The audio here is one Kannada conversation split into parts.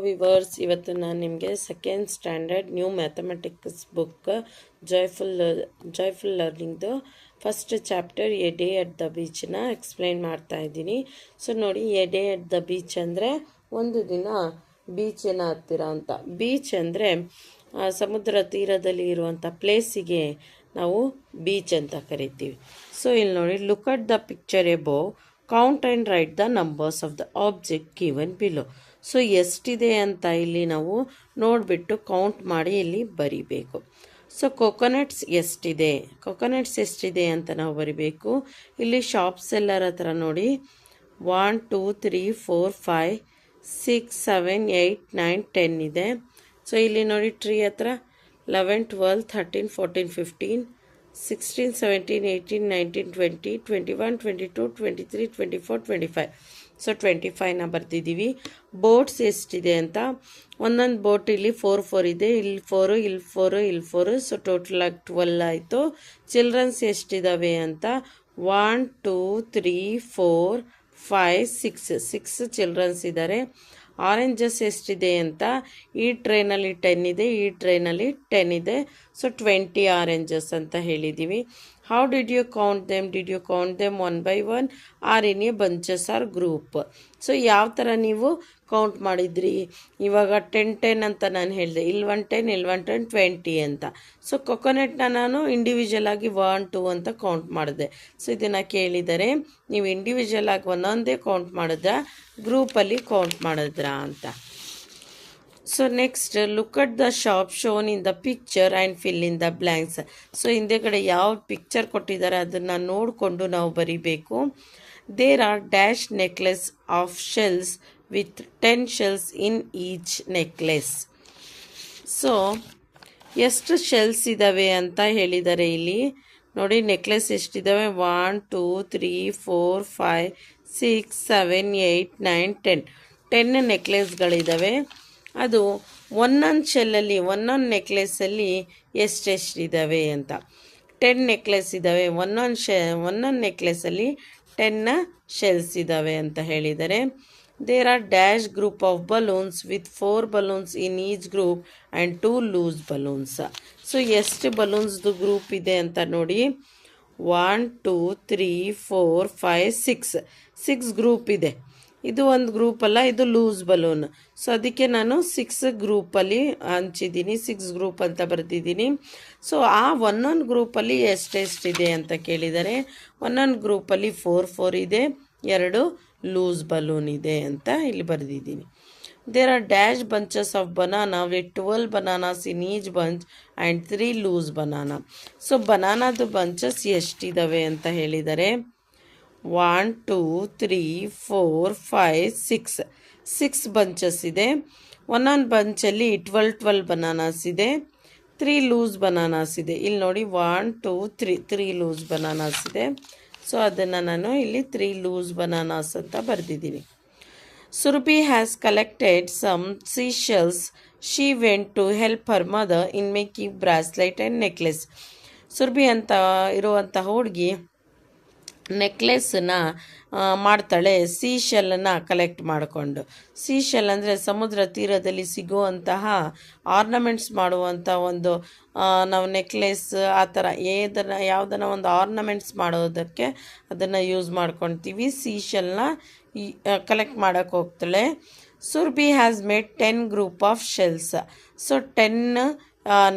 ವಿವರ್ಸ್, ಇವತ್ತು ನಾನು ನಿಮಗೆ second standard new mathematics book joyful ಲರ್ನಿಂಗ್ದು first chapter a day at the ಬೀಚ್ನ ಎಕ್ಸ್ಪ್ಲೈನ್ ಮಾಡ್ತಾ ಇದ್ದೀನಿ. ಸೊ ನೋಡಿ, a day at the beach ಅಂದರೆ ಒಂದು ದಿನ ಬೀಚಿನ ಹತ್ತಿರ ಅಂತ. ಬೀಚ್ ಅಂದರೆ ಸಮುದ್ರ ತೀರದಲ್ಲಿ ಇರುವಂಥ ಪ್ಲೇಸಿಗೆ ನಾವು ಬೀಚ್ ಅಂತ ಕರಿತೀವಿ. ಸೊ ಇಲ್ಲಿ ನೋಡಿ, look at the picture above, count and right the numbers of the object given below. So ಎಷ್ಟಿದೆ ಅಂತ ಇಲ್ಲಿ ನಾವು ನೋಡಿಬಿಟ್ಟು ಕೌಂಟ್ ಮಾಡಿ ಇಲ್ಲಿ ಬರಿಬೇಕು. ಸೊ ಕೊಕೊನಟ್ಸ್ ಎಷ್ಟಿದೆ ಅಂತ ನಾವು ಬರಿಬೇಕು. ಇಲ್ಲಿ ಶಾಪ್ ಸೆಲ್ಲರ್ ಹತ್ರ ನೋಡಿ 1 2 3 4 5 6 7 8 9 10 ಇದೆ. ಸೊ ಇಲ್ಲಿ ನೋಡಿ, ಟ್ರೀ ಹತ್ರ 11 12 13 14 15 16 17 18 19 20 21 22 23 24 25. ಸೊ 25ನ ಬರ್ತಿದ್ದೀವಿ. ಬೋಟ್ಸ್ ಎಷ್ಟಿದೆ ಅಂತ, ಒಂದೊಂದು ಬೋಟ್ ಇಲ್ಲಿ 4 ಇದೆ, ಇಲ್ಲಿ 4 ಇಲ್ಲಿ 4 ಇಲ್ಲಿ 4. ಸೊ ಟೋಟಲ್ ಆಗಿ 12 ಆಯಿತು. ಚಿಲ್ಡ್ರನ್ಸ್ ಎಷ್ಟಿದ್ದಾವೆ ಅಂತ 1 2 3 4 5 6 ಚಿಲ್ಡ್ರನ್ಸ್ ಇದ್ದಾರೆ. ಆರೆಂಜಸ್ ಎಷ್ಟಿದೆ ಅಂತ, ಈ ಟ್ರೈನಲ್ಲಿ 10 ಇದೆ, ಈ ಟ್ರೈನಲ್ಲಿ 10 ಇದೆ. ಸೊ 20 ಆರೆಂಜಸ್ ಅಂತ ಹೇಳಿದ್ದೀವಿ. How did you count them one by one or in a bunches or group? So ಯಾವ ಥರ ನೀವು ಕೌಂಟ್ ಮಾಡಿದ್ರಿ? ಇವಾಗ 10 ಅಂತ ನಾನು ಹೇಳಿದೆ, ಇಲ್ಲಿ 1 10 20 ಅಂತ. ಸೊ ಕೊಕೊನೆಟ್ನ ನಾನು ಇಂಡಿವಿಜುವಲ್ ಆಗಿ 1 2 ಅಂತ ಕೌಂಟ್ ಮಾಡಿದೆ. ಸೊ ಇದನ್ನು ಕೇಳಿದರೆ ನೀವು ಇಂಡಿವಿಜುವಲ್ ಆಗಿ ಒಂದೊಂದೇ ಕೌಂಟ್ ಮಾಡಿದ್ರಾ, ಗ್ರೂಪಲ್ಲಿ ಕೌಂಟ್ ಮಾಡಿದ್ರಾ ಅಂತ. So next, look at the shop shown in the picture and fill in the blanks. So ಹಿಂದೆಗಡೆ ಯಾವ ಪಿಕ್ಚರ್ ಕೊಟ್ಟಿದ್ದಾರೆ ಅದನ್ನು ನೋಡಿಕೊಂಡು ನಾವು ಬರಿಬೇಕು. There are dash necklace of shells with 10 shells in each necklace. So ಎಷ್ಟು ಶೆಲ್ಸ್ ಇದ್ದಾವೆ ಅಂತ ಹೇಳಿದ್ದಾರೆ ಇಲ್ಲಿ ನೋಡಿ. ನೆಕ್ಲೆಸ್ ಎಷ್ಟಿದ್ದಾವೆ? 1 2 3 4 5 6 7 8 9 10 ನೆಕ್ಲೆಸ್ಗಳಿದ್ದಾವೆ. ಅದು ಒಂದೊಂದು ಶೆಲ್ಲಲ್ಲಿ, ಒಂದೊಂದು ನೆಕ್ಲೆಸ್ಸಲ್ಲಿ ಎಷ್ಟೆಷ್ಟಿದ್ದಾವೆ ಅಂತ. 10 ನೆಕ್ಲೆಸ್ ಇದ್ದಾವೆ, ಒಂದೊಂದು ನೆಕ್ಲೆಸ್ಸಲ್ಲಿ 10 ಶೆಲ್ಸ್ ಇದ್ದಾವೆ ಅಂತ ಹೇಳಿದ್ದಾರೆ. There are dash group of balloons with 4 balloons in each group and 2 loose balloons. So ಎಷ್ಟು ಬಲೂನ್ಸ್ದು ಗ್ರೂಪ್ ಇದೆ ಅಂತ ನೋಡಿ. 1 2 3 4 5 6 ಗ್ರೂಪ್ ಇದೆ. ಇದು ಒಂದು ಗ್ರೂಪ್ ಅಲ್ಲ, ಇದು ಲೂಸ್ ಬಲೂನ್. ಸೊ ಅದಕ್ಕೆ ನಾನು 6 ಗ್ರೂಪಲ್ಲಿ ಹಂಚಿದ್ದೀನಿ, 6 ಗ್ರೂಪ್ ಅಂತ ಬರೆದಿದ್ದೀನಿ. ಸೊ ಆ ಒಂದೊಂದು ಗ್ರೂಪಲ್ಲಿ ಎಷ್ಟೆಷ್ಟಿದೆ ಅಂತ ಕೇಳಿದರೆ, ಒಂದೊಂದು ಗ್ರೂಪಲ್ಲಿ 4 ಇದೆ, 2 ಲೂಸ್ ಬಲೂನ್ ಇದೆ ಅಂತ ಇಲ್ಲಿ ಬರೆದಿದ್ದೀನಿ. There are dash bunches of banana with 12 bananas in each bunch and 3 loose banana. So ಬನಾನಾದು ಬಂಚಸ್ ಎಷ್ಟಿದ್ದಾವೆ ಅಂತ ಹೇಳಿದರೆ 1 2 3 4 5 6 ಬಂಚಸ್ ಇದೆ. ಒಂದೊಂದು ಬಂಚಲ್ಲಿ 12 ಬನಾನಾಸ್ ಇದೆ, 3 ಲೂಸ್ ಬನಾನಾಸ್ ಇದೆ. ಇಲ್ಲಿ ನೋಡಿ 1 2 3 ಲೂಸ್ ಬನಾನಾಸ್ ಇದೆ. ಸೊ ಅದನ್ನು ನಾನು ಇಲ್ಲಿ 3 ಲೂಸ್ ಬನಾನಾಸ್ ಅಂತ ಬರೆದಿದ್ದೀನಿ. Surabhi has collected some seashells. She went to help her mother in making bracelet and necklace. Surabhi ಅಂತ ಇರುವಂಥ ಹುಡುಗಿ ನೆಕ್ಲೆಸ್ನ ಮಾಡ್ತಾಳೆ, ಸೀಶೆಲ್ಲನ್ನು ಕಲೆಕ್ಟ್ ಮಾಡಿಕೊಂಡು. ಸೀಶೆಲ್ ಅಂದರೆ ಸಮುದ್ರ ತೀರದಲ್ಲಿ ಸಿಗುವಂತಹ ಆರ್ನಮೆಂಟ್ಸ್ ಮಾಡುವಂಥ ಒಂದು, ನಾವು ನೆಕ್ಲೆಸ್ ಆ ಥರ ಯಾವುದನ್ನು ಒಂದು ಆರ್ನಮೆಂಟ್ಸ್ ಮಾಡೋದಕ್ಕೆ ಅದನ್ನು ಯೂಸ್ ಮಾಡ್ಕೊಳ್ತೀವಿ. ಸೀಶೆಲ್ನ ಕಲೆಕ್ಟ್ ಮಾಡೋಕ್ಕೆ ಹೋಗ್ತಾಳೆ. Surbhi has made 10 group of shells. So 10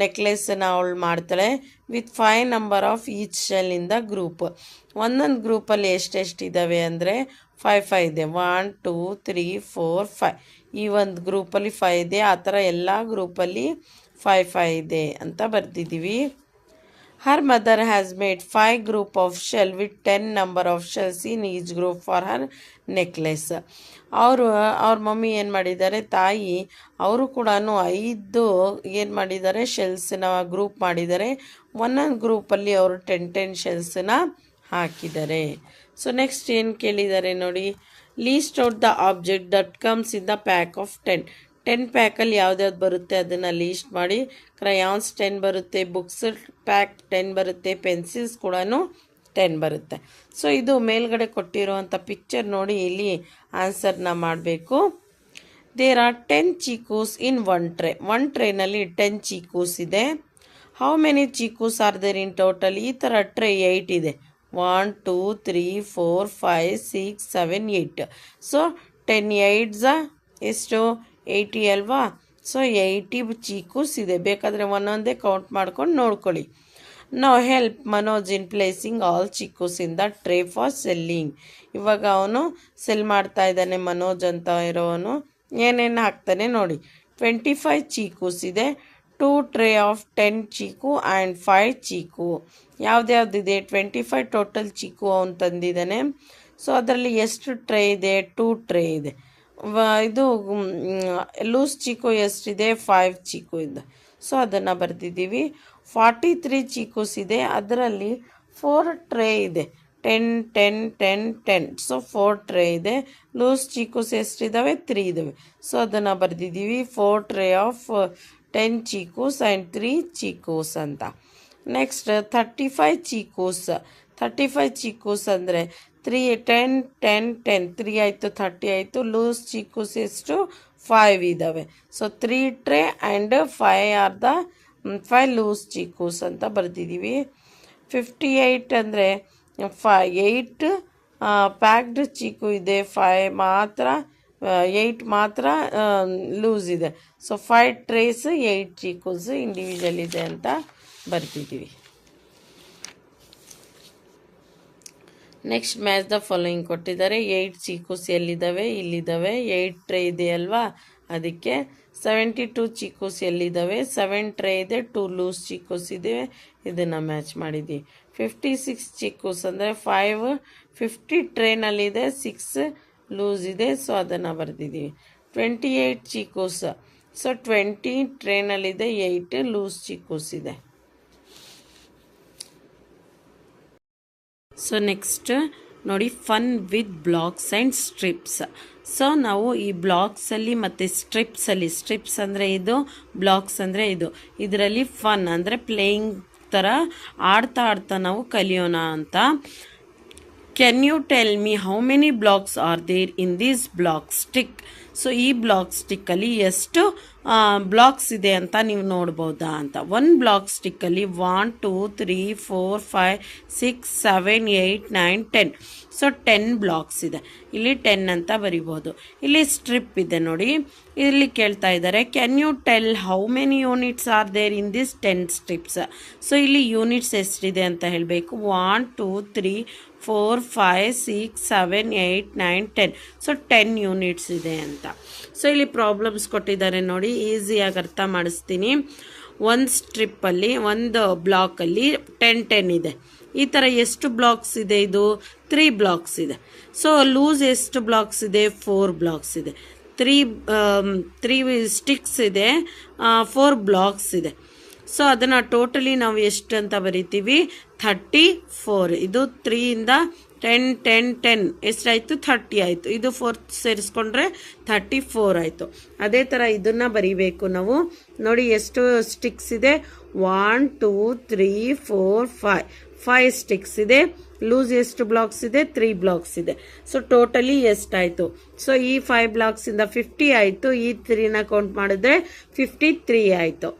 ನೆಕ್ಲೆಸ್ನ ಅವಳು ಮಾಡ್ತಾಳೆ with 5 number of each shell in the group. ಒಂದೊಂದು ಗ್ರೂಪಲ್ಲಿ ಎಷ್ಟೆಷ್ಟಿದ್ದಾವೆ ಅಂದರೆ 5 ಇದೆ. 1 2 3 4 5. ಈ ಒಂದು ಗ್ರೂಪಲ್ಲಿ 5 ಇದೆ. ಆ ಥರ ಎಲ್ಲ ಗ್ರೂಪಲ್ಲಿ 5 ಇದೆ ಅಂತ ಬರ್ತಿದ್ದೀವಿ. Her mother has made 5 group of shell with 10 number of shells in each group for her necklace. ಅವ್ರ ಮಮ್ಮಿ ಏನು ಮಾಡಿದ್ದಾರೆ, ತಾಯಿ ಅವರು ಕೂಡ 5 ಏನು ಮಾಡಿದ್ದಾರೆ, ಶೆಲ್ಸ್ನ ಗ್ರೂಪ್ ಮಾಡಿದ್ದಾರೆ. ಒಂದೊಂದು ಗ್ರೂಪಲ್ಲಿ ಅವರು 10 ಶೆಲ್ಸ್ನ ಹಾಕಿದ್ದಾರೆ. ಸೊ ನೆಕ್ಸ್ಟ್ ಏನು ಕೇಳಿದ್ದಾರೆ ನೋಡಿ, list out the object that comes in the pack of 10 ಪ್ಯಾಕಲ್ಲಿ ಯಾವ್ದ್ಯಾವ್ದು ಬರುತ್ತೆ ಅದನ್ನು ಲೀಸ್ಟ್ ಮಾಡಿ. ಕ್ರಯಾನ್ಸ್ 10 ಬರುತ್ತೆ, ಬುಕ್ಸ್ ಪ್ಯಾಕ್ 10 ಬರುತ್ತೆ, ಪೆನ್ಸಿಲ್ಸ್ ಕೂಡ 10 ಬರುತ್ತೆ. ಸೊ ಇದು ಮೇಲ್ಗಡೆ ಕೊಟ್ಟಿರುವಂಥ ಪಿಕ್ಚರ್ ನೋಡಿ ಇಲ್ಲಿ ಆನ್ಸರ್ನ ಮಾಡಬೇಕು. There are 10 chikoos in one ಟ್ರೇನಲ್ಲಿ 10 ಚೀಕೂಸ್ ಇದೆ. How many chikoos are there in total? ಈ ಥರ ಟ್ರೇ 8 ಇದೆ. 1 2 3 4 5 6 7 8. ಸೊ 10 8 ಎಷ್ಟು 80 ಅಲ್ವಾ? ಸೊ 80 ಚೀಕೂಸ್ ಇದೆ. ಬೇಕಾದರೆ ಒಂದೊಂದೇ ಕೌಂಟ್ ಮಾಡ್ಕೊಂಡು ನೋಡ್ಕೊಳ್ಳಿ. ನಾವು help Manoj in placing all chikoos in the tray for selling. ಇವಾಗ ಅವನು ಸೆಲ್ ಮಾಡ್ತಾ ಇದ್ದಾನೆ, ಮನೋಜ್ ಅಂತ ಇರೋವನು. ಏನೇನು ಹಾಕ್ತಾನೆ ನೋಡಿ. 25 ಚೀಕೂಸ್ ಇದೆ. 2 tray of 10 chikoo and 5 chikoo. ಯಾವ್ದ್ಯಾವ್ದಿದೆ? 25 ಟೋಟಲ್ ಚೀಕು ಅವನು ತಂದಿದ್ದಾನೆ. ಸೊ ಅದರಲ್ಲಿ ಎಷ್ಟು ಟ್ರೇ ಇದೆ? 2 ಟ್ರೇ ಇದೆ. ಇದು ಲೂಸ್ ಚೀಕು ಎಷ್ಟಿದೆ? 5 ಚೀಕು ಇದೆ. ಸೊ ಅದನ್ನು ಬರೆದಿದ್ದೀವಿ. 43 ಚೀಕೂಸ್ ಇದೆ. ಅದರಲ್ಲಿ 4 ಟ್ರೇ ಇದೆ. 10 10 10 10. ಸೊ 4 ಟ್ರೇ ಇದೆ. ಲೂಸ್ ಚೀಕೂಸ್ ಎಷ್ಟಿದ್ದಾವೆ? 3 ಇದ್ದಾವೆ. ಸೊ ಅದನ್ನು ಬರೆದಿದ್ದೀವಿ. 4 ಟ್ರೇ ಆಫ್ 10 ಚೀಕೂಸ್ ಆ್ಯಂಡ್ 3 ಚೀಕೂಸ್ ಅಂತ. ನೆಕ್ಸ್ಟ್ 35 ಚೀಕೂಸ್. 35 ಚೀಕೂಸ್ ಅಂದರೆ 3 10 10 10 3 ಆಯಿತು, 30 ಆಯಿತು. ಲೂಸ್ ಚೀಕೂಸ್ ಎಷ್ಟು? 5 ಇದ್ದಾವೆ. So 3 tray and 5 are the 5 loose chikoos ಅಂತ ಬರೆದಿದ್ದೀವಿ. 58 ಅಂದರೆ 8 ಪ್ಯಾಕ್ಡ್ ಚೀಕು ಇದೆ, 5 ಮಾತ್ರ 8 ಮಾತ್ರ ಲೂಸ್ ಇದೆ. ಸೊ 5 ಟ್ರೇಸ್ 8 ಚೀಕೂಸ್ ಇಂಡಿವಿಜುವಲ್ ಇದೆ ಅಂತ ಬರ್ತಿದ್ದೀವಿ. ನೆಕ್ಸ್ಟ್ ಮ್ಯಾಚ್ ದ ಫಾಲೋಯಿಂಗ್ ಕೊಟ್ಟಿದ್ದಾರೆ. 8 ಚೀಕೂಸ್ ಎಲ್ಲಿದ್ದಾವೆ? ಇಲ್ಲಿದ್ದಾವೆ. 8 ಟ್ರೇ ಇದೆ ಅಲ್ವಾ, ಅದಕ್ಕೆ 72 ಚೀಕೂಸ್ ಎಲ್ಲಿದ್ದಾವೆ? 7 ಟ್ರೇ ಇದೆ, 2 ಲೂಸ್ ಚೀಕೂಸ್ ಇದೆ. ಇದನ್ನು ಮ್ಯಾಚ್ ಮಾಡಿದ್ದೀವಿ. 56 ಚೀಕೂಸ್ ಅಂದರೆ 5 50 ಟ್ರೇನಲ್ಲಿದೆ, 6 ಲೂಸ್ ಇದೆ. ಸೊ ಅದನ್ನು ಬರೆದಿದ್ದೀವಿ. 28 ಚೀಕೂಸ್. ಸೊ 20 ಟ್ರೇನಲ್ಲಿದೆ, 8 ಲೂಸ್ ಚೀಕೂಸ್ ಇದೆ. ಸೊ ನೆಕ್ಸ್ಟ್ ನೋಡಿ, fun with blocks and strips. So ನಾವು ಈ ಬ್ಲಾಕ್ಸಲ್ಲಿ ಮತ್ತು ಸ್ಟ್ರಿಪ್ಸಲ್ಲಿ, ಸ್ಟ್ರಿಪ್ಸ್ ಅಂದರೆ ಇದು, ಬ್ಲಾಕ್ಸ್ ಅಂದರೆ ಇದು, ಇದರಲ್ಲಿ ಫನ್ ಅಂದರೆ ಪ್ಲೇಯಿಂಗ್ ಥರ ಆಡ್ತಾ ಆಡ್ತಾ ನಾವು ಕಲಿಯೋಣ ಅಂತ. Can you tell me how many blocks are there in this block stick? So ಈ ಬ್ಲಾಕ್ ಸ್ಟಿಕ್ಕಲ್ಲಿ ಎಷ್ಟು ಬ್ಲಾಕ್ಸ್ ಇದೆ ಅಂತ ನೀವು ನೋಡ್ಬೋದಾ ಅಂತ. 1 ಬ್ಲಾಕ್ ಸ್ಟಿಕ್ಕಲ್ಲಿ 1 2 3 4 5 6 7 8 9 10. ಸೊ 10 ಬ್ಲಾಕ್ಸ್ ಇದೆ. ಇಲ್ಲಿ 10 ಅಂತ ಬರಿಬೋದು. ಇಲ್ಲಿ ಸ್ಟ್ರಿಪ್ ಇದೆ ನೋಡಿ. ಇಲ್ಲಿ ಕೇಳ್ತಾ ಇದ್ದಾರೆ, can you tell how many units are there in this 10 strips? So ಇಲ್ಲಿ ಯೂನಿಟ್ಸ್ ಎಷ್ಟಿದೆ ಅಂತ ಹೇಳಬೇಕು. 1 2 3 4 5 6 7 8 9 10. ಸೊ 10 ಯೂನಿಟ್ಸ್ ಇದೆ ಅಂತ. ಸೊ ಇಲ್ಲಿ ಪ್ರಾಬ್ಲಮ್ಸ್ ಕೊಟ್ಟಿದ್ದಾರೆ ನೋಡಿ, ಈಸಿಯಾಗಿ ಅರ್ಥ ಮಾಡಿಸ್ತೀನಿ. ಒಂದು ಸ್ಟ್ರಿಪ್ಪಲ್ಲಿ, ಒಂದು ಬ್ಲಾಕಲ್ಲಿ 10 10 ಇದೆ. ಈ ಥರ ಎಷ್ಟು ಬ್ಲಾಕ್ಸ್ ಇದೆ? ಇದು 3 ಬ್ಲಾಕ್ಸ್ ಇದೆ. ಸೊ ಲೂಸ್ ಎಷ್ಟು ಬ್ಲಾಕ್ಸ್ ಇದೆ? 4 ಬ್ಲಾಕ್ಸ್ ಇದೆ. 3 ಸ್ಟಿಕ್ಸ್ ಇದೆ, 4 ಬ್ಲಾಕ್ಸ್ ಇದೆ. ಸೊ ಅದನ್ನು ಟೋಟಲಿ ನಾವು ಎಷ್ಟು ಅಂತ ಬರಿತೀವಿ? 34. ಇದು 3 ಇಂದ 10 10 10 ಎಷ್ಟಾಯಿತು? 30 ಆಯಿತು. ಇದು 4 ಸೇರಿಸ್ಕೊಂಡ್ರೆ 34 ಆಯಿತು. ಅದೇ ಥರ ಇದನ್ನು ಬರಿಬೇಕು ನಾವು. ನೋಡಿ ಎಷ್ಟು ಸ್ಟಿಕ್ಸ್ ಇದೆ? 1 2 3 4 5 ಸ್ಟಿಕ್ಸ್ ಇದೆ. ಲೂಸ್ ಎಷ್ಟು ಬ್ಲಾಕ್ಸ್ ಇದೆ? 3 ಬ್ಲಾಕ್ಸ್ ಇದೆ. ಸೊ ಟೋಟಲಿ ಎಷ್ಟಾಯಿತು? ಸೊ ಈ 5 ಬ್ಲಾಕ್ಸಿಂದ 50 ಆಯಿತು. ಈ 3ನ ಕೌಂಟ್ ಮಾಡಿದ್ರೆ 53 ಆಯಿತು.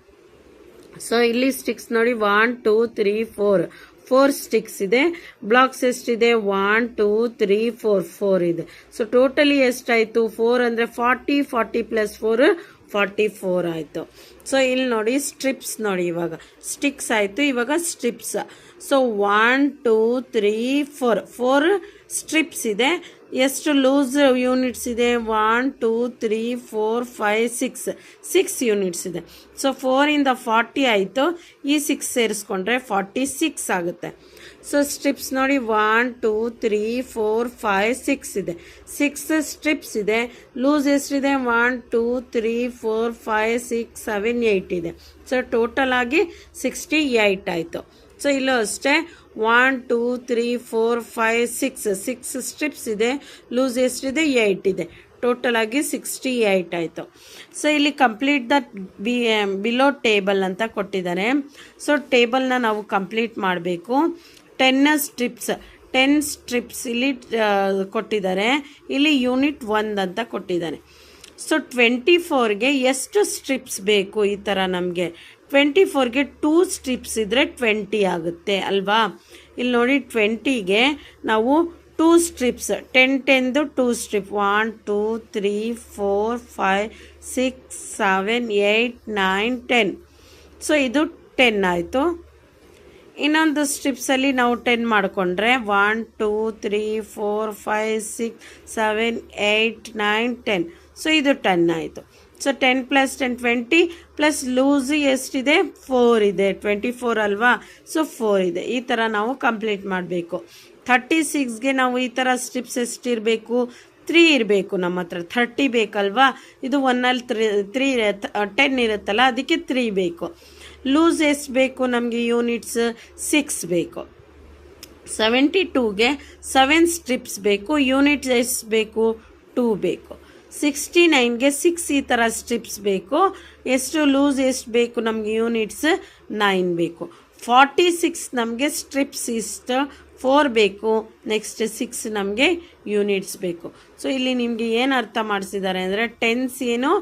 ಸೊ ಇಲ್ಲಿ ಸ್ಟಿಕ್ಸ್ ನೋಡಿ, 1 2 3 4 ಸ್ಟಿಕ್ಸ್ ಇದೆ. ಬ್ಲಾಕ್ಸ್ ಎಷ್ಟಿದೆ? 1 2 3 4 ಇದೆ. ಸೊ ಟೋಟಲಿ ಎಷ್ಟಾಯಿತು? 4 ಅಂದರೆ 40 40 ಪ್ಲಸ್ 4 44 ಆಯಿತು. ಸೊ ಇಲ್ಲಿ ನೋಡಿ ಸ್ಟ್ರಿಪ್ಸ್ ನೋಡಿ, ಇವಾಗ ಸ್ಟಿಕ್ಸ್ ಆಯಿತು, ಇವಾಗ ಸ್ಟ್ರಿಪ್ಸ್. ಸೊ 1 2 3 4 ಸ್ಟ್ರಿಪ್ಸ್ ಇದೆ. ಎಷ್ಟು ಲೂಸ್ ಯೂನಿಟ್ಸ್ ಇದೆ? 1 2 3 4 5 6 ಯೂನಿಟ್ಸ್ ಇದೆ. ಸೊ 4 ಇಂದ 40 ಆಯಿತು. ಈ 6 ಸೇರಿಸ್ಕೊಂಡ್ರೆ 46 ಆಗುತ್ತೆ. ಸೊ ಸ್ಟ್ರಿಪ್ಸ್ ನೋಡಿ, 1 2 3 4 5 6 ಇದೆ. 6 ಸ್ಟ್ರಿಪ್ಸ್ ಇದೆ. ಲೂಸ್ ಎಷ್ಟಿದೆ? 1 2 3 4 5 6 7 8 ಇದೆ. ಸೊ ಟೋಟಲ್ ಆಗಿ 68 ಆಯಿತು. ಸೊ ಇಲ್ಲೂ ಅಷ್ಟೇ 1 2 3 4 5 6 ಸ್ಟ್ರಿಪ್ಸ್ ಇದೆ. ಲೂಸ್ ಎಷ್ಟಿದೆ? 8 ಇದೆ. ಟೋಟಲ್ ಆಗಿ 68 ಆಯಿತು. ಸೊ ಇಲ್ಲಿ ಕಂಪ್ಲೀಟ್ ದ ಬಿಲೋ ಟೇಬಲ್ ಅಂತ ಕೊಟ್ಟಿದ್ದಾರೆ. ಸೊ ಟೇಬಲ್ನ ನಾವು ಕಂಪ್ಲೀಟ್ ಮಾಡಬೇಕು. 10 ಸ್ಟ್ರಿಪ್ಸ್ ಇಲ್ಲಿ ಕೊಟ್ಟಿದ್ದಾರೆ. ಇಲ್ಲಿ ಯೂನಿಟ್ 1 ಅಂತ ಕೊಟ್ಟಿದ್ದಾನೆ. ಸೊ 24ಗೆ ಎಷ್ಟು ಸ್ಟ್ರಿಪ್ಸ್ ಬೇಕು ಈ ಥರ ನಮಗೆ 24ಗೆ 2 ಸ್ಟ್ರಿಪ್ಸ್ ಇದ್ದರೆ 20 ಆಗುತ್ತೆ ಅಲ್ವಾ. ಇಲ್ಲಿ ನೋಡಿ 20ಗೆ ನಾವು 2 ಸ್ಟ್ರಿಪ್ಸ್ 10 2 ಸ್ಟ್ರಿಪ್ 1 2 3 4 5 6 7 8 9 10. ಸೊ ಇದು 10 ಆಯಿತು. ಇನ್ನೊಂದು ಸ್ಟ್ರಿಪ್ಸಲ್ಲಿ ನಾವು 10 ಮಾಡಿಕೊಂಡ್ರೆ 1 2 3 4 5 6 7 8 9 10. ಸೊ ಇದು 10 ಆಯಿತು. ಸೊ 10 + 10 20 ಪ್ಲಸ್ ಲೂಸ್ ಎಷ್ಟಿದೆ 4 ಇದೆ 24 ಅಲ್ವಾ. ಸೊ 4 ಇದೆ. ಈ ಥರ ನಾವು ಕಂಪ್ಲೀಟ್ ಮಾಡಬೇಕು. 36ಗೆ ನಾವು ಈ ಥರ ಸ್ಟ್ರಿಪ್ಸ್ ಎಷ್ಟಿರಬೇಕು 3 ಇರಬೇಕು. ನಮ್ಮ ಹತ್ರ 30 ಬೇಕಲ್ವಾ. ಇದು 1ಅಲ್ಲಿ 3 10 ಇರುತ್ತಲ್ಲ, ಅದಕ್ಕೆ 3 ಬೇಕು. ಲೂಸ್ ಎಷ್ಟು ಬೇಕು ನಮಗೆ ಯೂನಿಟ್ಸ್ 6 ಬೇಕು. 72ಗೆ 7 ಸ್ಟ್ರಿಪ್ಸ್ ಬೇಕು. ಯೂನಿಟ್ಸ್ ಎಷ್ಟು ಬೇಕು 2 ಬೇಕು. 69ಗೆ 6 ಈ ಥರ ಸ್ಟ್ರಿಪ್ಸ್ ಬೇಕು. ಎಷ್ಟು ಲೂಸ್ ಎಷ್ಟು ಬೇಕು ನಮಗೆ ಯೂನಿಟ್ಸ್ 9 ಬೇಕು. 46 ನಮಗೆ ಸ್ಟ್ರಿಪ್ಸ್ ಇಷ್ಟು 4 ಬೇಕು. ನೆಕ್ಸ್ಟ್ 6 ನಮಗೆ ಯೂನಿಟ್ಸ್ ಬೇಕು. ಸೊ ಇಲ್ಲಿ ನಿಮಗೆ ಏನು ಅರ್ಥ ಮಾಡಿಸಿದ್ದಾರೆ ಅಂದರೆ ಟೆನ್ಸ್ ಏನು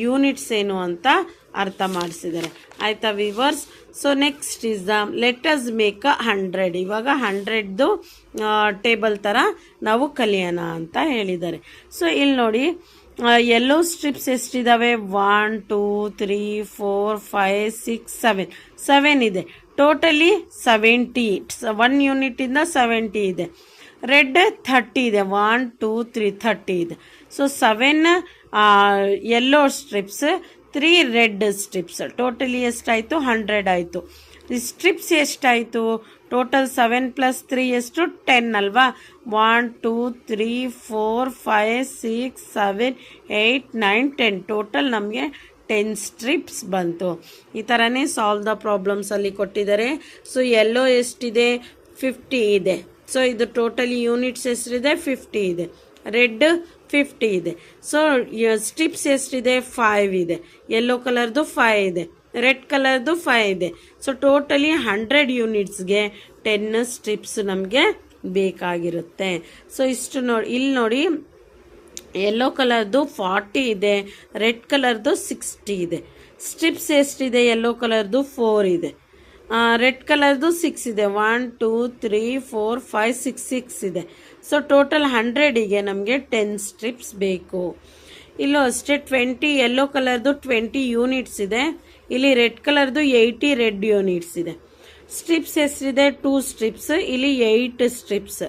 ಯೂನಿಟ್ಸ್ ಏನು ಅಂತ ಅರ್ಥ ಮಾಡಿಸಿದ್ದಾರೆ. ಆಯಿತಾ viewers. So next is the let us make 100. ಇವಾಗ 100ದು ಟೇಬಲ್ ಥರ ನಾವು ಕಲಿಯೋಣ ಅಂತ ಹೇಳಿದ್ದಾರೆ. ಸೊ ಇಲ್ಲಿ ನೋಡಿ ಯೆಲ್ಲೋ ಸ್ಟ್ರಿಪ್ಸ್ ಎಷ್ಟಿದ್ದಾವೆ 1 2 3 4 5 6 7 ಇದೆ. ಟೋಟಲಿ 70. 1 ಯೂನಿಟಿಂದ 70 ಇದೆ. ರೆಡ್ 30 ಇದೆ. 1 2 3 30 ಇದೆ. So 7 yellow strips 3 red strips. Totally ಎಷ್ಟಾಯಿತು 100 ಆಯಿತು. ಸ್ಟ್ರಿಪ್ಸ್ ಎಷ್ಟಾಯಿತು ಟೋಟಲ್ 7 + 3 ಎಷ್ಟು 10 ಅಲ್ವಾ. 1 2 3 4 5 6 7 8 9 10 ಟೋಟಲ್ ನಮಗೆ 10 ಸ್ಟ್ರಿಪ್ಸ್ ಬಂತು. ಈ ಥರನೇ ಸಾಲ್ವ್ ದ ಪ್ರಾಬ್ಲಮ್ಸಲ್ಲಿ ಕೊಟ್ಟಿದ್ದಾರೆ. ಸೊ ಯೆಲ್ಲೋ ಎಷ್ಟಿದೆ 50 ಇದೆ. ಸೊ ಇದು ಟೋಟಲಿ ಯೂನಿಟ್ಸ್ ಎಷ್ಟಿದೆ 50 ಇದೆ. ರೆಡ್ 50 ಇದೆ. ಸೊ ಸ್ಟ್ರಿಪ್ಸ್ ಎಷ್ಟಿದೆ 5 ಇದೆ. ಯೆಲ್ಲೋ ಕಲರ್ದು 5 ಇದೆ. ರೆಡ್ ಕಲರ್ದು 5 ಇದೆ. ಸೊ ಟೋಟಲಿ 100 ಯೂನಿಟ್ಸ್ಗೆ 10 ಸ್ಟ್ರಿಪ್ಸ್ ನಮಗೆ ಬೇಕಾಗಿರುತ್ತೆ. ಸೊ ಇಷ್ಟು ಇಲ್ಲಿ ನೋಡಿ ಯೆಲ್ಲೋ ಕಲರ್ದು 40 ಇದೆ. ರೆಡ್ ಕಲರ್ದು 60 ಇದೆ. ಸ್ಟ್ರಿಪ್ಸ್ ಎಷ್ಟಿದೆ ಯೆಲ್ಲೋ ಕಲರ್ದು 4 ಇದೆ. ರೆಡ್ ಕಲರ್ದು 6 ಇದೆ. 1 2 3 4 5 6 6 ಇದೆ. ಸೊ ಟೋಟಲ್ 100ಗೆ ನಮಗೆ 10 ಸ್ಟ್ರಿಪ್ಸ್ ಬೇಕು. ಇಲ್ಲೂ ಅಷ್ಟೇ 20 ಯೆಲ್ಲೋ ಕಲರ್ದು 20 ಯೂನಿಟ್ಸ್ ಇದೆ. ಇಲ್ಲಿ ರೆಡ್ ಕಲರ್ದು 80 ರೆಡ್ ಯೂನಿಟ್ಸ್ ಇದೆ. ಸ್ಟ್ರಿಪ್ಸ್ ಎಷ್ಟಿದೆ 2 ಸ್ಟ್ರಿಪ್ಸ್. ಇಲ್ಲಿ 8 ಸ್ಟ್ರಿಪ್ಸ್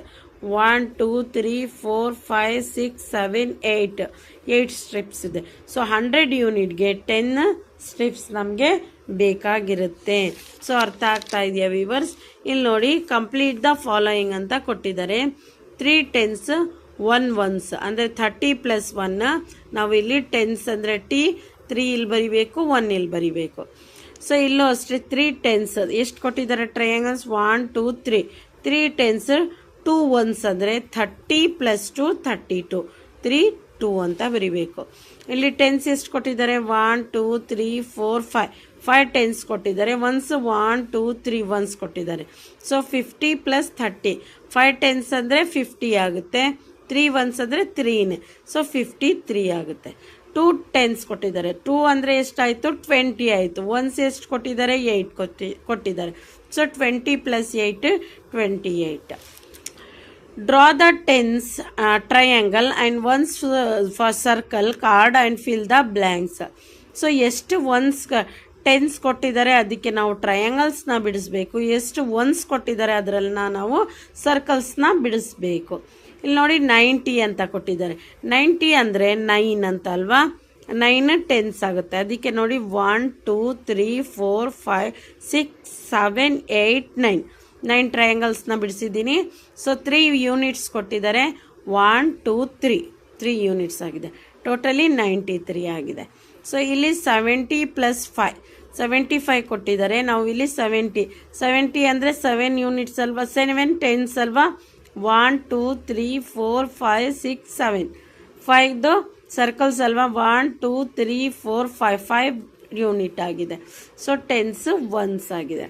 1 2 3 4 5 6 7 8 ಸ್ಟ್ರಿಪ್ಸ್ ಇದೆ. ಸೊ 100 ಯೂನಿಟ್ಗೆ 10 ಸ್ಟ್ರಿಪ್ಸ್ ನಮಗೆ ಬೇಕಾಗಿರುತ್ತೆ. ಸೊ ಅರ್ಥ ಆಗ್ತಾ ಇದೆಯಾ ವಿವರ್ಸ್. ಇಲ್ಲಿ ನೋಡಿ ಕಂಪ್ಲೀಟ್ ದ ಫಾಲೋಯಿಂಗ್ ಅಂತ ಕೊಟ್ಟಿದ್ದಾರೆ. 3 10s 1 1s ಅಂದರೆ 30 + 1. ನಾವು ಇಲ್ಲಿ 10s ಅಂದರೆ T 3 ಇಲ್ಲಿ ಬರಿಬೇಕು 1 ಇಲ್ಲಿ ಬರಿಬೇಕು. ಸೊ ಇಲ್ಲೂ ಅಷ್ಟೇ 3 10s ಎಷ್ಟು ಕೊಟ್ಟಿದ್ದಾರೆ ಟ್ರಯಾಂಗಲ್ಸ್ 1 2 3 3 10s 2 1s ಅಂದರೆ 30 + 2 32 3 2 ಅಂತ ಬರಿಬೇಕು. ಇಲ್ಲಿ 10s ಎಷ್ಟು ಕೊಟ್ಟಿದ್ದಾರೆ 1 2 3 4 5 10s ಕೊಟ್ಟಿದ್ದಾರೆ. 1s 1 2 3 1s ಕೊಟ್ಟಿದ್ದಾರೆ. ಸೊ 50 + 30 5 10s ಅಂದರೆ 50 ಆಗುತ್ತೆ. 3 1s ಅಂದರೆ 3. ಸೊ 53 ಆಗುತ್ತೆ. 2 10s ಕೊಟ್ಟಿದ್ದಾರೆ. 2 ಅಂದರೆ ಎಷ್ಟಾಯಿತು 20 ಆಯಿತು. 1s ಎಷ್ಟು ಕೊಟ್ಟಿದ್ದಾರೆ 8 ಕೊಟ್ಟಿದ್ದಾರೆ. So 20 + 8 28. Draw the 10s triangle and once for circle card and fill the blanks. So ಎಷ್ಟು ಒನ್ಸ್ 10s ಕೊಟ್ಟಿದ್ದಾರೆ ಅದಕ್ಕೆ ನಾವು ಟ್ರಯಾಂಗಲ್ಸ್ನ ಬಿಡಿಸ್ಬೇಕು. ಎಷ್ಟು ಒನ್ಸ್ ಕೊಟ್ಟಿದ್ದಾರೆ ಅದರಲ್ಲಿ ನಾವು ಸರ್ಕಲ್ಸ್ನ ಬಿಡಿಸ್ಬೇಕು. ಇಲ್ಲಿ ನೋಡಿ 90 ಅಂತ ಕೊಟ್ಟಿದ್ದಾರೆ. 90 ಅಂದರೆ 9 ಅಂತ ಅಲ್ವಾ. 9 10s ಆಗುತ್ತೆ. ಅದಕ್ಕೆ ನೋಡಿ 1 2 3 4 5 6 7 8 9 ಟ್ರಯಾಂಗಲ್ಸ್ನ ಬಿಡಿಸಿದ್ದೀನಿ. ಸೊ 3 ಯೂನಿಟ್ಸ್ ಕೊಟ್ಟಿದ್ದಾರೆ. 1 2 3 ಯೂನಿಟ್ಸ್ ಆಗಿದೆ. ಟೋಟಲಿ 93 ಆಗಿದೆ. ಸೊ ಇಲ್ಲಿ 70 + 5 75 ಕೊಟ್ಟಿದ್ದಾರೆ. ನಾವು ಇಲ್ಲಿ 70 ಅಂದರೆ 7 ಯೂನಿಟ್ಸ್ ಅಲ್ವಾ. 7 10s ಅಲ್ವಾ. 1 2 3 4 5 6 7 5 ಸರ್ಕಲ್ಸ್ ಅಲ್ವಾ. 1 2 3 4 5 ಯೂನಿಟ್ ಆಗಿದೆ. ಸೊ 10s 1s ಆಗಿದೆ.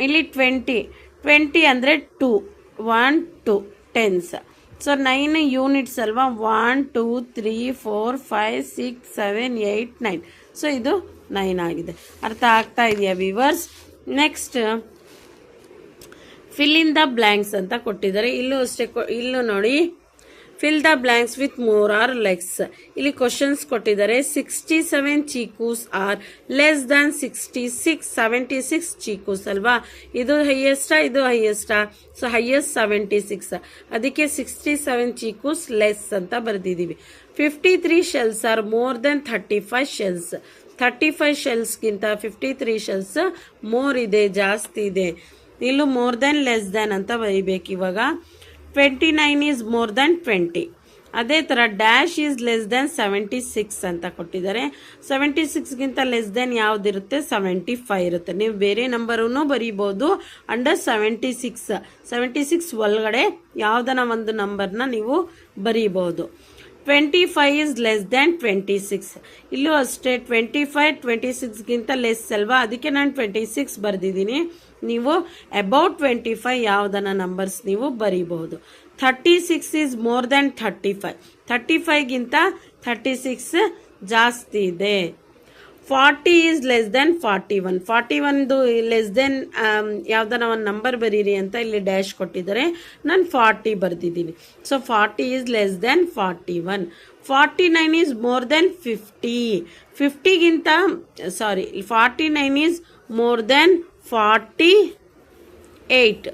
ಇಲ್ಲಿ 20 ಅಂದರೆ 2 1 2 10s ಸೊ 9 ಯೂನಿಟ್ಸ್ ಅಲ್ವಾ, 1 2 3 4 5 6 7 8 9. ಸೊ ಇದು 9 ಆಗಿದೆ. ಅರ್ಥ ಆಗ್ತಾ ಇದೆಯಾ viewers? Next fill in the blanks ಅಂತ ಕೊಟ್ಟಿದ್ದಾರೆ. ಇಲ್ಲೂ ಅಷ್ಟೇ, ಇಲ್ಲೂ ನೋಡಿ, fill the blanks with more or less. ಇಲ್ಲಿ ಕ್ವಶನ್ಸ್ ಕೊಟ್ಟಿದ್ದಾರೆ. 67 ಚೀಕೂಸ್ ಆರ್ ಲೆಸ್ ದ್ಯಾನ್ 76 ಚೀಕೂಸ್ ಅಲ್ವಾ. ಇದು ಹೈಯೆಸ್ಟಾ, ಇದು ಹೈಯೆಸ್ಟಾ? ಸೊ ಹೈಯೆಸ್ಟ್ 76, ಅದಕ್ಕೆ 67 ಚೀಕೂಸ್ ಲೆಸ್ ಅಂತ ಬರೆದಿದ್ದೀವಿ. 53 shells are more than 35 shells. 35 ಶೆಲ್ಸ್ಗಿಂತ 53 ಶೆಲ್ಸ್ ಮೋರ್ ಇದೆ, ಜಾಸ್ತಿ ಇದೆ. ಇಲ್ಲೂ ಮೋರ್ ದೆನ್ ಲೆಸ್ ದ್ಯಾನ್ ಅಂತ ಬರೀಬೇಕು. ಇವಾಗ 29 ಈಸ್ ಮೋರ್ ದ್ಯಾನ್ 20. ಅದೇ ಥರ ಡ್ಯಾಶ್ ಈಸ್ ಲೆಸ್ ದ್ಯಾನ್ 76 ಅಂತ ಕೊಟ್ಟಿದ್ದಾರೆ. 76ಗಿಂತ ಲೆಸ್ ದ್ಯಾನ್ ಯಾವುದಿರುತ್ತೆ? 75 ಇರುತ್ತೆ. ನೀವು ಬೇರೆ ನಂಬರನ್ನು ಬರೀಬೋದು. ಅಂಡರ್ 76 ಒಳಗಡೆ ಯಾವುದನ್ನ ಒಂದು ನಂಬರ್ನ ನೀವು ಬರೀಬಹುದು. 25 ಈಸ್ ಲೆಸ್ ದ್ಯಾನ್ 26. ಇಲ್ಲೂ ಅಷ್ಟೇ, 25 26ಗಿಂತ ಲೆಸ್ ಅಲ್ವಾ, ಅದಕ್ಕೆ ನಾನು 26 ಬರೆದಿದ್ದೀನಿ. ನೀವು ಅಬೌಟ್ 25 ಯಾವುದನ್ನ ನಂಬರ್ಸ್ ನೀವು ಬರೀಬಹುದು. 36 ಈಸ್ ಮೋರ್ ದ್ಯಾನ್ 35. 35ಗಿಂತ 36 ಜಾಸ್ತಿ ಇದೆ. 40 is less than 41. 41 less than ಯಾವ್ದಾನ ಒಂದು ನಂಬರ್ ಬರೀರಿ ಅಂತ ಇಲ್ಲಿ ಡ್ಯಾಶ್ ಕೊಟ್ಟಿದ್ದಾರೆ. ನಾನು 40 ಬರ್ದಿದ್ದೀನಿ. So 40 is less than 41. 49 is more than 50. 49 is more than 48.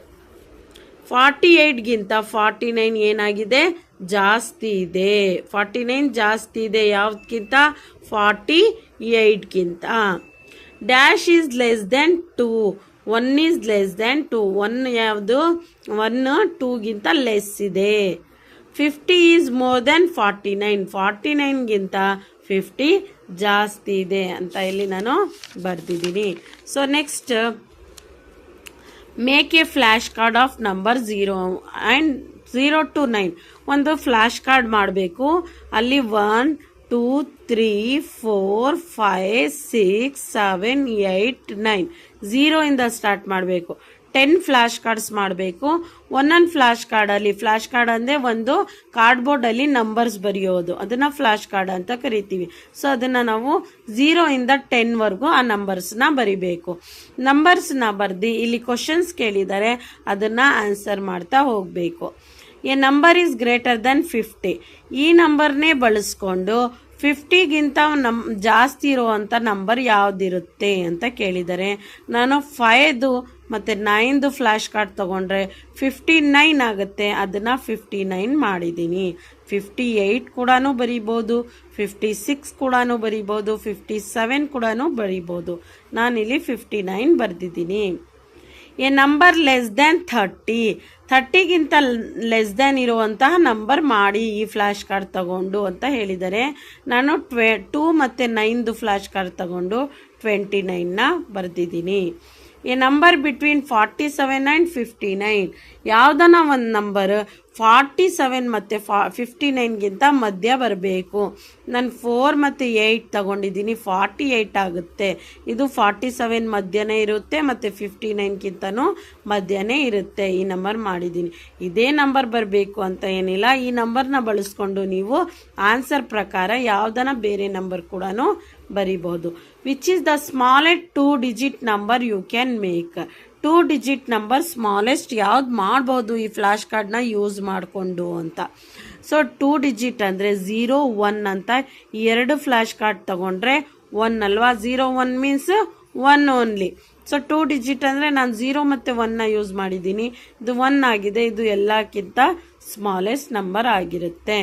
48ಗಿಂತ 49 ಏನಾಗಿದೆ? ಜಾಸ್ತಿ ಇದೆ. 49 ಜಾಸ್ತಿ ಇದೆ ಯಾವ್ದಕ್ಕಿಂತ? 48ಗಿಂತ. Dash is less than 2. 1 is less than 2. 1 ಯಾವುದು? 1 2ಗಿಂತ ಲೆಸ್ ಇದೆ. 50 ಈಸ್ ಮೋರ್ ದೆನ್ 49. 49ಗಿಂತ 50 ಜಾಸ್ತಿ ಇದೆ ಅಂತ ಇಲ್ಲಿ ನಾನು ಬರ್ದಿದ್ದೀನಿ. So next, make a flash card of number 0 to 9. ಒಂದು ಫ್ಲ್ಯಾಶ್ ಕಾರ್ಡ್ ಮಾಡಬೇಕು. ಅಲ್ಲಿ 1 2 3 4 5 6 7 8 9 0 ಇಂದ ಸ್ಟಾರ್ಟ್ ಮಾಡಬೇಕು. 10 ಫ್ಲ್ಯಾಶ್ ಕಾರ್ಡ್ಸ್ ಮಾಡಬೇಕು. ಒಂದೊಂದು ಫ್ಲ್ಯಾಶ್ ಕಾರ್ಡಲ್ಲಿ, ಫ್ಲ್ಯಾಶ್ ಕಾರ್ಡ್ ಅಂದರೆ ಒಂದು ಕಾರ್ಡ್ಬೋರ್ಡಲ್ಲಿ ನಂಬರ್ಸ್ ಬರೆಯೋದು, ಅದನ್ನು ಫ್ಲ್ಯಾಶ್ ಕಾರ್ಡ್ ಅಂತ ಕರಿತೀವಿ. ಸೊ ಅದನ್ನು ನಾವು 0 ಇಂದ 10 ವರೆಗೂ ಆ ನಂಬರ್ಸ್ನ ಬರಿಬೇಕು. ನಂಬರ್ಸ್ನ ಬರೆದು ಇಲ್ಲಿ ಕ್ವಶನ್ಸ್ ಕೇಳಿದ್ದಾರೆ, ಅದನ್ನು ಆನ್ಸರ್ ಮಾಡ್ತಾ ಹೋಗಬೇಕು. A number is greater than 50. ಈ ನಂಬರ್ನೇ ಬಳಸ್ಕೊಂಡು 50ಗಿಂತ ಜಾಸ್ತಿ ಇರುವಂಥ ನಂಬರ್ ಯಾವುದಿರುತ್ತೆ ಅಂತ ಕೇಳಿದ್ದಾರೆ. ನಾನು 5 ಮತ್ತು 9 ಫ್ಲ್ಯಾಶ್ ಕಾರ್ಡ್ ತೊಗೊಂಡ್ರೆ 59 ಆಗುತ್ತೆ. ಅದನ್ನು 59 ಮಾಡಿದ್ದೀನಿ. 58 ಕೂಡ ಬರಿಬೋದು, 56 ಕೂಡ ಬರಿಬೋದು, 57 ಕೂಡ ಬರಿಬೋದು. ನಾನಿಲ್ಲಿ 59 ಬರೆದಿದ್ದೀನಿ. A number less than 30. 30ಗಿಂತ ಲೆಸ್ ದ್ಯಾನ್ ಇರುವಂತಹ ನಂಬರ್ ಮಾಡಿ ಈ ಫ್ಲ್ಯಾಶ್ ಕಾರ್ಡ್ ತಗೊಂಡು ಅಂತ ಹೇಳಿದ್ದಾರೆ. ನಾನು 2 ಮತ್ತು 9 ಫ್ಲ್ಯಾಶ್ ಕಾರ್ಡ್ ತಗೊಂಡು 29ನ ಬರೆದಿದ್ದೀನಿ. A number between 47 and 59. ಯಾವುದನ್ನ ಒಂದು ನಂಬರ್ 47 ಮತ್ತು 59ಗಿಂತ ಮಧ್ಯ ಬರಬೇಕು. ನಾನು 4 ಮತ್ತು 8 ತಗೊಂಡಿದ್ದೀನಿ, 48 ಆಗುತ್ತೆ. ಇದು 47 ಮಧ್ಯನೇ ಇರುತ್ತೆ ಮತ್ತು 59ಗಿಂತನೂ ಮಧ್ಯನೇ ಇರುತ್ತೆ. ಈ ನಂಬರ್ ಮಾಡಿದ್ದೀನಿ. ಇದೇ ನಂಬರ್ ಬರಬೇಕು ಅಂತ ಏನಿಲ್ಲ. ಈ ನಂಬರ್ನ ಬಳಸ್ಕೊಂಡು ನೀವು ಆನ್ಸರ್ ಪ್ರಕಾರ ಯಾವುದನ್ನ ಬೇರೆ ನಂಬರ್ ಕೂಡ ಬರಿಬಹುದು. Which is the smallest 2 digit number you can make. 2 digit number smallest ಯಾವ್ದು ಮಾಡ್ಬೋದು ಈ ಫ್ಲ್ಯಾಶ್ ಕಾರ್ಡ್ನ ಯೂಸ್ ಮಾಡಿಕೊಂಡು ಅಂತ. ಸೊ 2 ಡಿಜಿಟ್ ಅಂದರೆ 0 1 ಅಂತ 2 ಫ್ಲ್ಯಾಶ್ ಕಾರ್ಡ್ ತಗೊಂಡ್ರೆ 1 ಅಲ್ವಾ. 0 1 ಮೀನ್ಸ್ 1 ಓನ್ಲಿ. ಸೊ 2 ಡಿಜಿಟ್ ಅಂದರೆ ನಾನು 0 ಮತ್ತು 1ನ ಯೂಸ್ ಮಾಡಿದ್ದೀನಿ. ಇದು 1 ಆಗಿದೆ. ಇದು ಎಲ್ಲಕ್ಕಿಂತ ಸ್ಮಾಲೆಸ್ಟ್ ನಂಬರ್ ಆಗಿರುತ್ತೆ.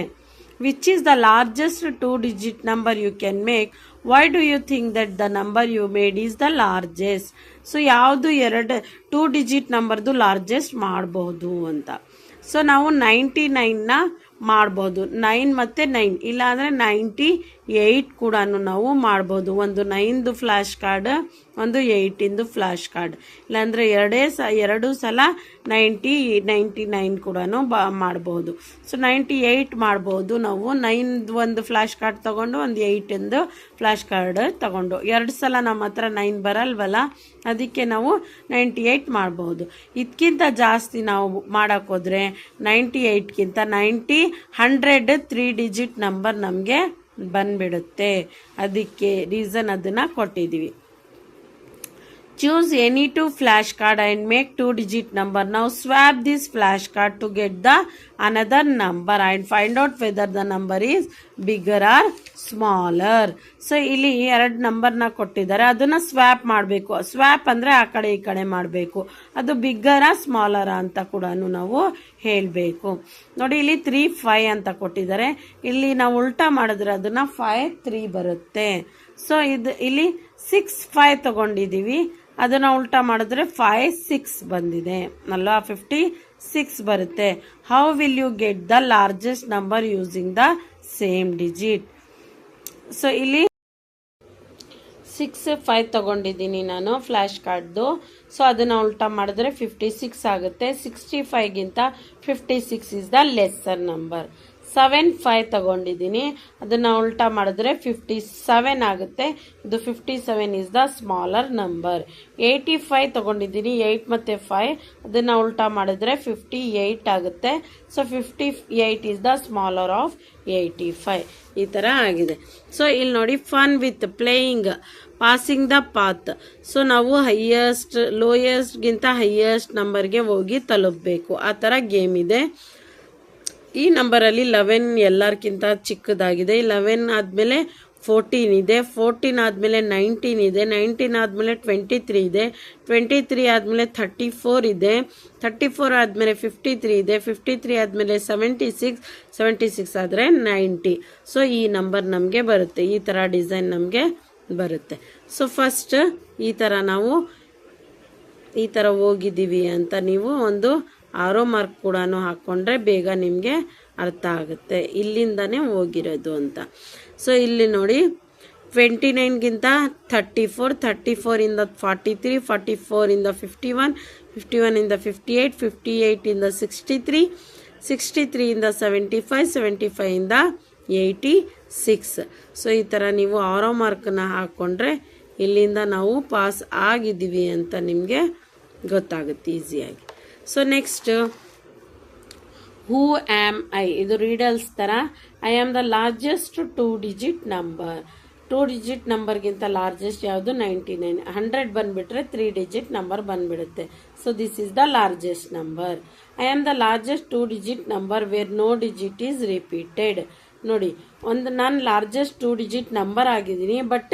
Which is the largest 2 digit number you can make. Why do you think that the number you made is the largest. So ಯಾವುದು 2 ಡಿಜಿಟ್ ನಂಬರ್ದು ಲಾರ್ಜೆಸ್ಟ್ ಮಾಡಬಹುದು ಅಂತ. ಸೊ ನಾವು 99ನ ಮಾಡ್ಬೋದು. 9 ಮತ್ತು 9 ಇಲ್ಲಾಂದರೆ 98 ಕೂಡ ನಾವು ಮಾಡ್ಬೋದು. ಒಂದು 9ದು ಫ್ಲ್ಯಾಶ್ ಕಾರ್ಡ್ ಒಂದು 8 ಫ್ಲಾಶ್ ಕಾರ್ಡ್, ಇಲ್ಲಾಂದರೆ ಎರಡು ಸಲ 99 ಕೂಡ ಮಾಡ್ಬೋದು. ಸೊ 98 ಮಾಡ್ಬೋದು ನಾವು. 9 ಒಂದು ಫ್ಲಾಶ್ ಕಾರ್ಡ್ ತೊಗೊಂಡು ಒಂದು 8 ಫ್ಲಾಶ್ ಕಾರ್ಡ್ ತೊಗೊಂಡು 2 ಸಲ ನಮ್ಮ ಹತ್ರ 9 ಬರಲ್ವಲ್ಲ, ಅದಕ್ಕೆ ನಾವು 98 ಮಾಡ್ಬೋದು. ಇದಕ್ಕಿಂತ ಜಾಸ್ತಿ ನಾವು ಮಾಡೋಕ್ಕೋದ್ರೆ 98ಗಿಂತ 90, 100 3 ಡಿಜಿಟ್ ನಂಬರ್ ನಮಗೆ ಬಂದ್ಬಿಡುತ್ತೆ. ಅದಕ್ಕೆ ರೀಸನ್ ಅದನ್ನು ಕೊಟ್ಟಿದ್ದೀವಿ. Choose any 2 flashcard and make 2-digit number. Now swap this flashcard to get the another number and find out whether the number is bigger or smaller. So ಇಲ್ಲಿ 2 ನಂಬರ್ನ ಕೊಟ್ಟಿದ್ದಾರೆ, ಅದನ್ನ ಸ್ವ್ಯಾಪ್ ಮಾಡಬೇಕು. ಸ್ವ್ಯಾಪ್ ಅಂದರೆ ಆ ಕಡೆ ಈ ಕಡೆ ಮಾಡಬೇಕು. ಅದು ಬಿಗ್ಗರ ಸ್ಮಾಲರ ಅಂತ ಕೂಡ ನಾವು ಹೇಳಬೇಕು. ನೋಡಿ ಇಲ್ಲಿ 3 5 ಅಂತ ಕೊಟ್ಟಿದ್ದಾರೆ. ಇಲ್ಲಿ ನಾವು ಉಲ್ಟಾ ಮಾಡಿದ್ರೆ ಅದನ್ನ 5 3 ಬರುತ್ತೆ. ಸೊ ಇದು ಇಲ್ಲಿ 6 5 ತಗೊಂಡಿದ್ದೀವಿ, ಅದನ್ನು ಉಲ್ಟಾ ಮಾಡಿದ್ರೆ 5 6 ಬಂದಿದೆ ಅಲ್ವಾ, 56 ಬರುತ್ತೆ. How will you get the largest number using the same digit? So ಇಲ್ಲಿ 6 5 ತಗೊಂಡಿದ್ದೀನಿ ನಾನು ಫ್ಲ್ಯಾಶ್ ಕಾರ್ಡ್ದು. ಸೊ ಅದನ್ನು ಉಲ್ಟಾ ಮಾಡಿದ್ರೆ 56 ಆಗುತ್ತೆ. 65ಗಿಂತ 56 ಇಸ್ ದ ಲೆಸ್ಸರ್ ನಂಬರ್. 7 5 ತಗೊಂಡಿದ್ದೀನಿ, ಅದನ್ನು ಉಲ್ಟಾ ಮಾಡಿದ್ರೆ 57 ಆಗುತ್ತೆ. ಇದು 57 ಇಸ್ ದ ಸ್ಮಾಲರ್ ನಂಬರ್. 85 ತಗೊಂಡಿದ್ದೀನಿ, 8 ಮತ್ತು 5 ಅದನ್ನು ಉಲ್ಟಾ ಮಾಡಿದ್ರೆ 58 ಆಗುತ್ತೆ. So 58 is the smaller of 85. ಈ ಥರ ಆಗಿದೆ. ಸೊ ಇಲ್ಲಿ ನೋಡಿ, fun with playing passing the path. So ನಾವು ಲೋಯೆಸ್ಟ್ಗಿಂತ ಹೈಯೆಸ್ಟ್ ನಂಬರ್ಗೆ ಹೋಗಿ ತಲುಪಬೇಕು, ಆ ಥರ ಗೇಮ್ ಇದೆ. ಈ ನಂಬರಲ್ಲಿ 11 ಎಲ್ಲರಿಗಿಂತ ಚಿಕ್ಕದಾಗಿದೆ. 11 ಆದಮೇಲೆ 14 ಇದೆ, 14 ಆದಮೇಲೆ 19 ಇದೆ, 19 ಆದಮೇಲೆ 23 ಇದೆ, 23 ಆದಮೇಲೆ 34 ಇದೆ, 34 ಆದಮೇಲೆ 53 ಇದೆ, 53 ಆದಮೇಲೆ 76, 76 ಆದರೆ 90. ಸೊ ಈ ನಂಬರ್ ನಮಗೆ ಬರುತ್ತೆ, ಈ ಥರ ಡಿಸೈನ್ ನಮಗೆ ಬರುತ್ತೆ. ಸೊ ಫಸ್ಟ್ ಈ ಥರ ನಾವು ಈ ಥರ ಹೋಗಿದ್ದೀವಿ ಅಂತ ನೀವು ಒಂದು ಆರೋ ಮಾರ್ಕ್ ಕೂಡ ಹಾಕ್ಕೊಂಡ್ರೆ ಬೇಗ ನಿಮಗೆ ಅರ್ಥ ಆಗುತ್ತೆ ಇಲ್ಲಿಂದನೇ ಹೋಗಿರೋದು ಅಂತ. ಸೊ ಇಲ್ಲಿ ನೋಡಿ, 29ಗಿಂತ 34, 34ಇಂದ 43, 44ಇಂದ 51, 51ಇಂದ 58, 58ಇಂದ 63, 63ಇಂದ 75, 75ಇಂದ 86. ಸೊ ಈ ಥರ ನೀವು ಆರೋ ಮಾರ್ಕನ್ನ ಹಾಕ್ಕೊಂಡ್ರೆ ಇಲ್ಲಿಂದ ನಾವು ಪಾಸ್ ಆಗಿದ್ದೀವಿ ಅಂತ ನಿಮಗೆ ಗೊತ್ತಾಗುತ್ತೆ ಈಸಿಯಾಗಿ. So next, who am I? ಇದು ರೀಡಲ್ಸ್ ಥರ. I am the largest 2 digit number. 2 digit ನಂಬರ್ಗಿಂತ ಲಾರ್ಜೆಸ್ಟ್ ಯಾವುದು? 99. 100 ಬಂದುಬಿಟ್ರೆ 3 ಡಿಜಿಟ್ ನಂಬರ್ ಬಂದುಬಿಡುತ್ತೆ. So this is the largest number. I am the largest 2 digit number where no digit is repeated. ನೋಡಿ, ನಾನು ಲಾರ್ಜೆಸ್ಟ್ 2 ಡಿಜಿಟ್ ನಂಬರ್ ಆಗಿದ್ದೀನಿ, but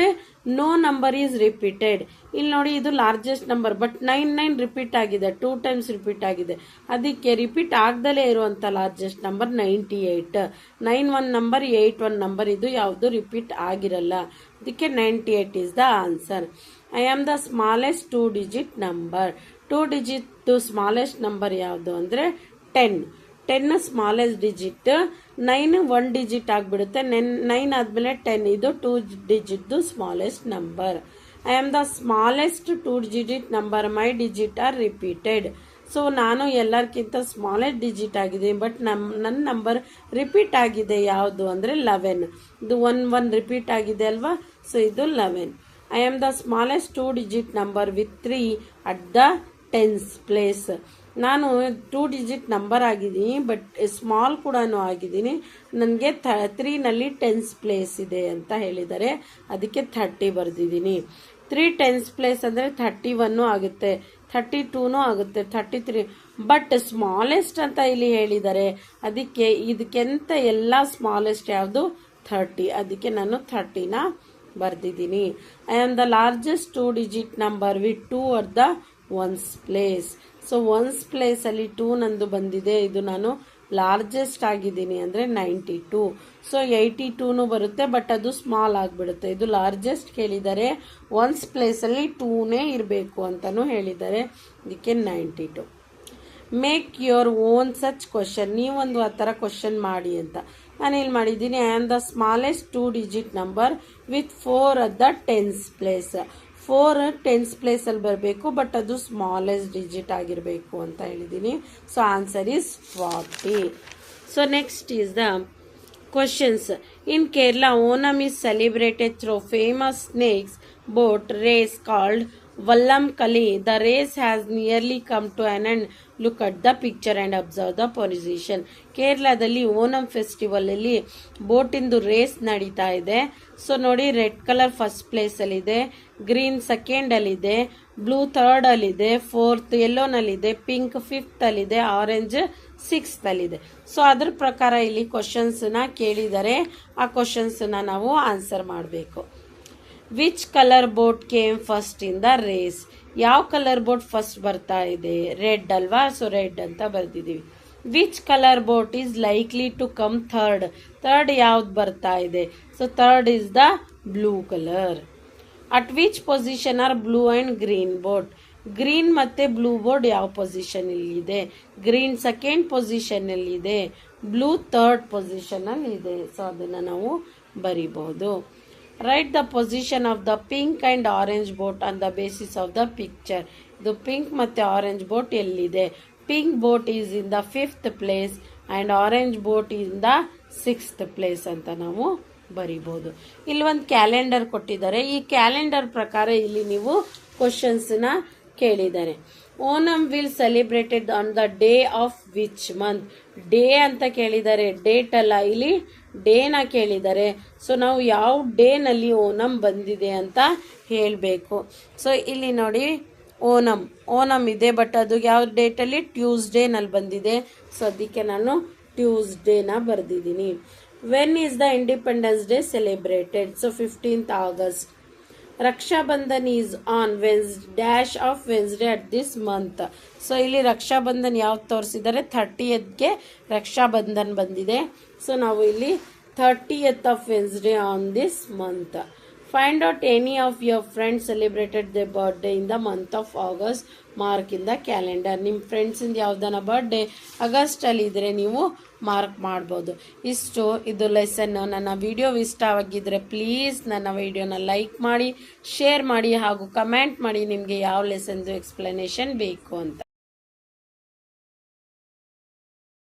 no number is repeated. ಇಲ್ಲಿ ನೋಡಿ, ಇದು ಲಾರ್ಜೆಸ್ಟ್ ನಂಬರ್, ಬಟ್ 99 ರಿಪೀಟ್ ಆಗಿದೆ, 2 ಟೈಮ್ಸ್ ರಿಪೀಟ್ ಆಗಿದೆ. ಅದಕ್ಕೆ ರಿಪೀಟ್ ಆಗದಲೇ ಇರುವಂಥ ಲಾರ್ಜೆಸ್ಟ್ ನಂಬರ್ 98. 91 ನಂಬರ್, 81 ನಂಬರ್ ಇದು ಯಾವುದು ರಿಪೀಟ್ ಆಗಿರಲ್ಲ. ಅದಕ್ಕೆ 98 is the answer. I am the smallest 2 digit number. 2 digit smallest number ಯಾವುದು ಅಂದರೆ 10. 10 ಸ್ಮಾಲೆಸ್ಟ್ ಡಿಜಿಟ್. 9 1 ಡಿಜಿಟ್ ಆಗಿಬಿಡುತ್ತೆ. 9 ಆದಮೇಲೆ 10, ಇದು 2 ಡಿಜಿಟ್ದು smallest number. I am the smallest 2 digit number. My digit are repeated. So ನಾನು ಎಲ್ಲರಿಗಿಂತ ಸ್ಮಾಲೆಸ್ಟ್ ಡಿಜಿಟ್ ಆಗಿದೆ, ಬಟ್ ನನ್ನ ನಂಬರ್ ರಿಪೀಟ್ ಆಗಿದೆ ಯಾವುದು ಅಂದರೆ 11. ಇದು 1 1 ರಿಪೀಟ್ ಆಗಿದೆ ಅಲ್ವಾ, ಸೊ ಇದು 11. I am the smallest 2 digit number with 3 at the 10th place. ನಾನು 2 ಡಿಜಿಟ್ ನಂಬರ್ ಆಗಿದ್ದೀನಿ, ಬಟ್ ಸ್ಮಾಲ್ ಕೂಡ ಆಗಿದ್ದೀನಿ. ನನಗೆ 3ನಲ್ಲಿ 10th ಪ್ಲೇಸ್ ಇದೆ ಅಂತ ಹೇಳಿದ್ದಾರೆ, ಅದಕ್ಕೆ 30 ಬರೆದಿದ್ದೀನಿ. 3 10th ಪ್ಲೇಸ್ ಅಂದರೆ 31 ಆಗುತ್ತೆ, 32 ಆಗುತ್ತೆ, 33. ಬಟ್ ಸ್ಮಾಲೆಸ್ಟ್ ಅಂತ ಇಲ್ಲಿ ಹೇಳಿದ್ದಾರೆ, ಅದಕ್ಕೆ ಇದಕ್ಕೆಂತ ಎಲ್ಲ ಸ್ಮಾಲೆಸ್ಟ್ ಯಾವುದು? 30. ಅದಕ್ಕೆ ನಾನು 30ನ ಬರೆದಿದ್ದೀನಿ. I am the largest 2 digit number with 2 at the 1th place. So 1th ಪ್ಲೇಸಲ್ಲಿ 2 ನಂದು ಬಂದಿದೆ, ಇದು ನಾನು ಲಾರ್ಜೆಸ್ಟ್ ಆಗಿದ್ದೀನಿ ಅಂದರೆ 92. ಸೊ 82 ಬರುತ್ತೆ, ಬಟ್ ಅದು ಸ್ಮಾಲ್ ಆಗಿಬಿಡುತ್ತೆ. ಇದು ಲಾರ್ಜೆಸ್ಟ್ ಕೇಳಿದ್ದಾರೆ, 1th ಪ್ಲೇಸಲ್ಲಿ 2ನೇ ಇರಬೇಕು ಅಂತಲೂ ಹೇಳಿದ್ದಾರೆ, ಅದಕ್ಕೆ 92. Make your own such question. ನೀವೊಂದು ಆ ಥರ ಕ್ವಶನ್ ಮಾಡಿ ಅಂತ ನಾನೇನು ಮಾಡಿದ್ದೀನಿ. I am the smallest 2 digit number with 4 at the 10th place. 4 tense ಪ್ಲೇಸಲ್ಲಿ ಬರಬೇಕು, ಬಟ್ ಅದು ಸ್ಮಾಲೆಸ್ಟ್ ಡಿಜಿಟ್ ಆಗಿರಬೇಕು ಅಂತ ಹೇಳಿದ್ದೀನಿ. So answer is 40. So next is the questions. In Kerala, Onam is celebrated through famous snakes boat race called Vallam Kali. The race has nearly come to an end. Look at the picture and observe the position. ಕೇರಳದಲ್ಲಿ ಓಣಂ ಫೆಸ್ಟಿವಲ್ ಅಲ್ಲಿ ಬೋಟಿಂದು ರೇಸ್ ನಡೀತಾ ಇದೆ. ಸೊ ನೋಡಿ, ರೆಡ್ ಕಲರ್ ಫಸ್ಟ್ ಪ್ಲೇಸ್ ಅಲ್ಲಿ ಇದೆ, ಗ್ರೀನ್ ಸೆಕೆಂಡ್ ಅಲ್ಲಿ ಇದೆ, ಬ್ಲೂ ಥರ್ಡ್ ಅಲ್ಲಿ ಇದೆ, ಫೋರ್ತ್ ಯೆಲ್ಲೋನಲ್ಲಿ ಇದೆ, ಪಿಂಕ್ ಫಿಫ್ತ್ ಅಲ್ಲಿ ಇದೆ, ಆರೆಂಜ್ ಸಿಕ್ಸ್ತ್ ಅಲ್ಲಿ ಇದೆ. ಸೊ ಅದ್ರ ಪ್ರಕಾರ ಇಲ್ಲಿ ಕ್ವಶನ್ಸ್ ನ ಕೇಳಿದರೆ ಆ ಕ್ವಶನ್ಸ್ ನ ನಾವು ಆನ್ಸರ್ ಮಾಡಬೇಕು. Which colour boat came first in the race? ಯಾವ ಕಲರ್ ಬೋಟ್ ಫಸ್ಟ್ ಬರ್ತಾ ಇದೆ? ರೆಡ್ ಅಲ್ವಾ, ಸೊ ರೆಡ್ ಅಂತ ಬರ್ದಿದೀವಿ. Which colour boat is likely to come third? Third ಯಾವ್ದು ಬರ್ತಾ ಇದೆ? So third is the blue colour. At which position are blue and green boat? Green ಮತ್ತೆ ಬ್ಲೂ ಬೋರ್ಡ್ ಯಾವ ಪೊಸಿಷನ್ ಅಲ್ಲಿ ಇದೆ? ಗ್ರೀನ್ ಸೆಕೆಂಡ್ ಪೊಸಿಷನ್ ಅಲ್ಲಿ ಇದೆ, ಬ್ಲೂ ಥರ್ಡ್ ಪೊಸಿಷನ್ ಅಲ್ಲಿ ಇದೆ. ಸೊ ಅದನ್ನ ನಾವು ಬರಿಬಹುದು. Right the position of the pink and orange boat on the basis of the picture. ಇದು ಪಿಂಕ್ ಮತ್ತೆ ಆರೆಂಜ್ ಬೋಟ್ ಎಲ್ಲಿದೆ? Pink boat is in the 5th place and orange boat in the 6th place ಅಂತ ನಾವು ಬರಿಬಹುದು. ಇಲ್ಲಿ ಒಂದು ಕ್ಯಾಲೆಂಡರ್ ಕೊಟ್ಟಿದ್ದಾರೆ. ಈ ಕ್ಯಾಲೆಂಡರ್ ಪ್ರಕಾರ ಇಲ್ಲಿ ನೀವು ಕ್ವಶನ್ಸ್ ನ ಕೇಳಿದ್ದಾರೆ. Onam will celebrated on the day of which month? Day ಅಂತ ಕೇಳಿದ್ದಾರೆ, ಡೇಟ್ ಅಲ್ಲ, ಇಲ್ಲಿ ಡೇನ ಕೇಳಿದ್ದಾರೆ. ಸೊ ನಾವು ಯಾವ ಡೇನಲ್ಲಿ ಓಣಂ ಬಂದಿದೆ ಅಂತ ಹೇಳಬೇಕು. ಸೊ ಇಲ್ಲಿ ನೋಡಿ, ಓಣಂ ಇದೆ, ಬಟ್ ಅದು ಯಾವ ಡೇಟಲ್ಲಿ? ಟ್ಯೂಸ್ಡೇನಲ್ಲಿ ಬಂದಿದೆ. ಸೊ ಅದಕ್ಕೆ ನಾನು ಟ್ಯೂಸ್ಡೇನ ಬರ್ದಿದ್ದೀನಿ. When is the independence day celebrated? So 15th August. Raksha Bandhan is on dash of Wednesday at this month. So ಇಲ್ಲಿ ರಕ್ಷಾ ಬಂಧನ್ ಯಾವ್ದು ತೋರಿಸಿದ್ದಾರೆ? 30th ರಕ್ಷಾ ಬಂಧನ್ ಬಂದಿದೆ. ಸೊ ನಾವು ಇಲ್ಲಿ 30th of Wednesday on this month. Find out any of your friends celebrated the birthday in the month of August. Mark in the calendar. ನಿಮ್ಮ ಫ್ರೆಂಡ್ಸಿಂದ ಯಾವ್ದನ ಬರ್ಡೇ ಆಗಸ್ಟ್ ಅಲ್ಲಿ ಇದ್ರೆ ನೀವು ಮಾರ್ಕ್ ಮಾಡ್ಬೋದು. ಇಷ್ಟು ಇದು ಲೆಸನ್. ನನ್ನ ವಿಡಿಯೋ ಇಷ್ಟವಾಗಿದ್ರೆ ಪ್ಲೀಸ್ ನನ್ನ ವಿಡಿಯೋನ ಲೈಕ್ ಮಾಡಿ, ಶೇರ್ ಮಾಡಿ ಹಾಗೂ ಕಮೆಂಟ್ ಮಾಡಿ ನಿಮಗೆ ಯಾವ ಲೆಸನ್ದು ಎಕ್ಸ್ಪ್ಲನೇಷನ್ ಬೇಕು ಅಂತ.